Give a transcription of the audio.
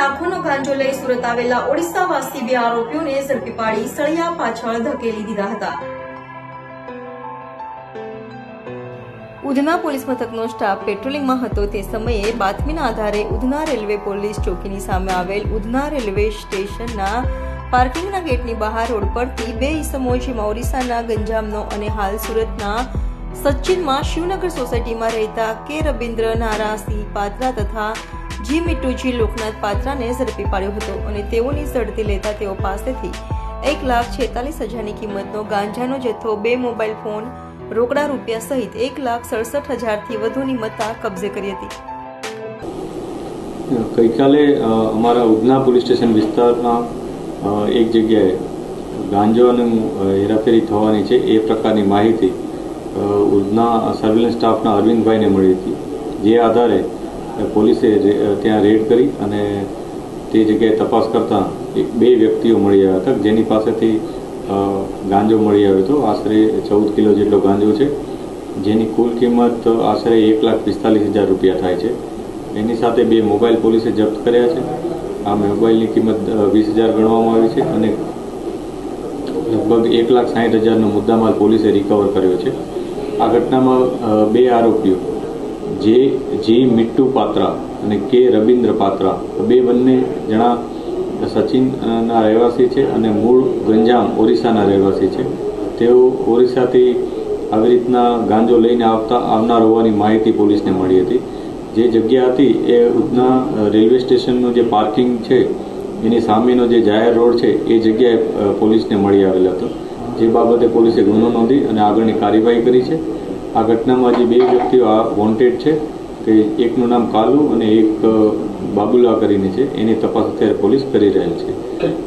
લાખોનો ગાંજો લઈ સુરત આવેલા ઓડિશાવાસી 2 આરોપીઓને ઝડપી પાડી સળિયા પાછળ ધકેલી દીધા હતા। ઉધના પોલીસ મથકનો સ્ટાફ પેટ્રોલિંગમાં હતો તે સમયે બાતમીના આધારે ઉધના રેલવે પોલીસ ચોકીની સામે આવેલ ઉધના રેલવે સ્ટેશનના પાર્કિંગના ગેટની બહાર રોડ પરથી 2 ઈસમો જેમાં ઓરિસ્સાના ગંજામનો અને હાલ સુરતના સચિનમાં શિવનગર સોસાયટીમાં રહેતા કે રબીન્દ્ર નારાસિંહ પાત્રા તથા જી મિટ્ટુજી લોકનાથ પાત્રાને ઝડપી પાડ્યો હતો અને તેઓની ઝડપી લેતા તેઓ પાસેથી 1,46,000ની કિંમતનો ગાંજાનો જથ્થો, 2 મોબાઈલ ફોન, રોકડા રૂપિયા સહિત 1,67,000થી વધુની મત્તા કબજે કરી હતી। ગઈકાલે અમારા ઉધના પોલીસ સ્ટેશન વિસ્તારમાં એક જગ્યાએ ગાંજાનું હેરાફેરી થવાની છે એ પ્રકારની માહિતી ઉધના સર્વેલન્સ સ્ટાફના અરવિંદભાઈને મળી હતી, જે આધારે પોલીસે ત્યાં રેડ કરી અને તે જગ્યાએ તપાસ કરતા 2 વ્યક્તિઓ મળી આવ્યા હતા, જેની પાસેથી ગાંજો મળી આવ્યો હતો। આશરે 14 કિલો જેટલો ગાંજો છે, જેની કુલ કિંમત આશરે 1,45,000 રૂપિયા થાય છે। એની સાથે 2 મોબાઈલ પોલીસે જપ્ત કર્યા છે। આ મોબાઈલની કિંમત 20,000 ગણવામાં આવી છે અને લગભગ 1,60,000નો મુદ્દામાલ પોલીસે રિકવર કર્યો છે। આ ઘટનામાં 2 આરોપીઓ જી મિટ્ટુ પાત્રા અને કે રબીન્દ્ર પાત્રા બંને જણા સચિનના રહેવાસી છે અને મૂળ ગંજામ ઓરિસ્સાના રહેવાસી છે। તેઓ ઓરિસ્સાથી આવી રીતના ગાંજો લઈને આવનાર હોવાની માહિતી પોલીસને મળી હતી। જે જગ્યા હતી એ ઉધના રેલવે સ્ટેશનનું જે પાર્કિંગ છે એની સામેનો જે જાહેર રોડ છે એ જગ્યાએ પોલીસને મળી આવેલ હતો, જે બાબતે પોલીસે ગુનો નોંધી અને આગળની કાર્યવાહી કરી છે। આ ઘટનામાં જે 2 વ્યક્તિઓ વોન્ટેડ છે, કે એકનું નામ કાલુ અને એક બાબુલા કરીને છે, એની તપાસ અત્યારે પોલીસ કરી રહેલ છે।